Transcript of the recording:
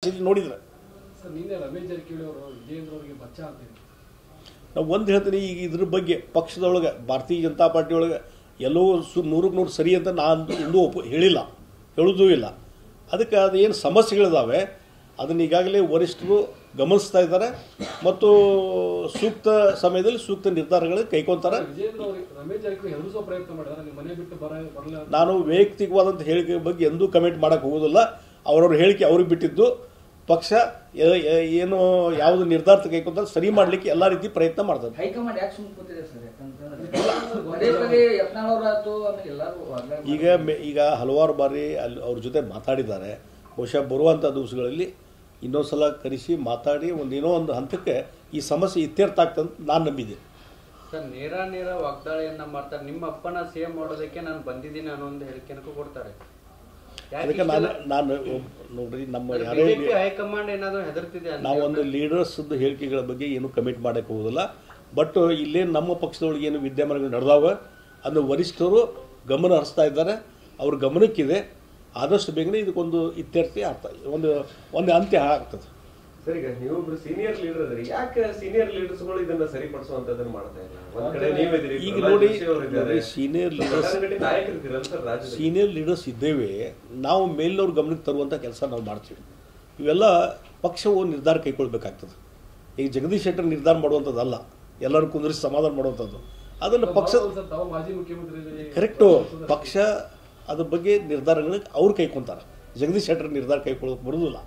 ನೋಡಿದ್ರೆ ನಾವು ಒಂದು ಹೇಳ್ತೀನಿ, ಈಗ ಇದ್ರ ಬಗ್ಗೆ ಪಕ್ಷದೊಳಗೆ ಭಾರತೀಯ ಜನತಾ ಪಾರ್ಟಿ ಒಳಗೆ ಎಲ್ಲೋ 100% ಸರಿ ಅಂತ ನಾನು ಇನ್ನೂ ಹೇಳಿಲ್ಲ, ಹೇಳೋದೂ ಇಲ್ಲ. ಅದಕ್ಕೆ ಅದೇನು ಸಮಸ್ಯೆಗಳಿದ್ದಾವೆ ಅದನ್ನು ಈಗಾಗಲೇ ವರಿಷ್ಠರು ಗಮನಿಸ್ತಾ ಇದ್ದಾರೆ ಮತ್ತು ಸೂಕ್ತ ಸಮಯದಲ್ಲಿ ಸೂಕ್ತ ನಿರ್ಧಾರಗಳು ಕೈಗೊಂತಾರೆ. ನಾನು ವೈಯಕ್ತಿಕವಾದಂಥ ಹೇಳಿಕೆ ಬಗ್ಗೆ ಎಂದೂ ಕಮೆಂಟ್ ಮಾಡೋಕ್ಕೆ ಹೋಗೋದಿಲ್ಲ. ಅವರವ್ರ ಹೇಳಿಕೆ ಅವ್ರಿಗೆ ಬಿಟ್ಟಿದ್ದು. ಪಕ್ಷ ಏನು ಯಾವುದು ನಿರ್ಧಾರ ಕೈಗೊಂತಾರೆ ಸರಿ ಮಾಡಲಿಕ್ಕೆ ಎಲ್ಲ ರೀತಿ ಪ್ರಯತ್ನ ಮಾಡ್ತಾರೆ. ಈಗ ಹಲವಾರು ಬಾರಿ ಅಲ್ಲಿ ಅವ್ರ ಜೊತೆ ಮಾತಾಡಿದ್ದಾರೆ. ಬಹುಶಃ ಬರುವಂಥ ದಿವಸಗಳಲ್ಲಿ ಇನ್ನೊಂದ್ಸಲ ಕರೆಸಿ ಮಾತಾಡಿ ಏನೋ ಒಂದು ಹಂತಕ್ಕೆ ಈ ಸಮಸ್ಯೆ ಇತ್ಯರ್ಥ ಆಗ್ತಂತ ನಾನು ನಂಬಿದ್ದೀನಿ. ಸರ್, ನೇರ ವಾಗ್ದಾಳಿಯನ್ನ ಮಾಡ್ತಾರೆ. ನಿಮ್ಮ ಅಪ್ಪನ ಸೇವ್ ಮಾಡೋದಕ್ಕೆ ನಾನು ಬಂದಿದ್ದೀನಿ ಅನ್ನೋ ಒಂದು ಹೇಳಿಕೆನೂ ಕೊಡ್ತಾರೆ. ಅದಕ್ಕೆ ನಾನು ನೋಡ್ರಿ, ನಮ್ಮ ಯಾರೇ ಹೈಕಮಾಂಡ್ ಏನಾದರೂ ಹೆದರ್ತಿದೆ, ನಾವು ಒಂದು ಲೀಡರ್ಸ್ ಹೇಳಿಕೆಗಳ ಬಗ್ಗೆ ಏನು ಕಮೆಂಟ್ ಮಾಡೋಕ್ಕೆ ಹೋಗೋದಿಲ್ಲ. ಬಟ್ ಇಲ್ಲೇ ನಮ್ಮ ಪಕ್ಷದೊಳಗೆ ಏನು ವಿದ್ಯಮಾನಗಳು ನಡೆದಾವೆ ಅದನ್ನು ವರಿಷ್ಠರು ಗಮನ ಹರಿಸ್ತಾ ಇದ್ದಾರೆ. ಅವ್ರ ಗಮನಕ್ಕಿದೆ. ಆದಷ್ಟು ಬೇಗನೆ ಇದಕ್ಕೊಂದು ಇತ್ಯರ್ಥಿ ಒಂದು ಅಂತ್ಯ ಆಗ್ತದೆ. ಸರ್, ಈಗ ನೀವೊಬ್ರು ಸೀನಿಯರ್ ಲೀಡರ್ ಅದ್ರಿ, ಯಾಕೆ ಸೀನಿಯರ್ ಲೀಡರ್ಸ್ಗಳು ಇದನ್ನ ಸರಿಪಡಿಸುವಂತದನ್ನ ಮಾಡ್ತಾ ಇಲ್ಲ? ಒಂದ್ ಕಡೆ ನೀವಿದ್ದೀರಿ, ಈಗ ನೋಡಿ ಸೀನಿಯರ್ ಲೀಡರ್ಸ್ ಇದ್ದೇವೆ, ನಾವು ಮೇಲಿನವ್ರ ಗಮನಕ್ಕೆ ತರುವಂಥ ಕೆಲಸ ನಾವು ಮಾಡ್ತೀವಿ. ಇವೆಲ್ಲ ಪಕ್ಷವು ನಿರ್ಧಾರ ಕೈಗೊಳ್ಬೇಕಾಗ್ತದೆ. ಈಗ ಜಗದೀಶ್ ಶೆಟ್ಟರ್ ನಿರ್ಧಾರ ಮಾಡುವಂಥದ್ದಲ್ಲ, ಎಲ್ಲರೂ ಕುಂದಿರಿಸಿ ಸಮಾಧಾನ ಮಾಡುವಂಥದ್ದು. ಅದನ್ನು ಪಕ್ಷ ಕರೆಕ್ಟು, ಪಕ್ಷ ಅದ್ರ ಬಗ್ಗೆ ನಿರ್ಧಾರಗಳಿಗೆ ಅವ್ರು ಕೈಕೊಂತಾರೆ. ಜಗದೀಶ್ ಶೆಟ್ಟರ್ ನಿರ್ಧಾರ ಕೈಗೊಳ್ಳೋಕೆ ಬರೋದಿಲ್ಲ.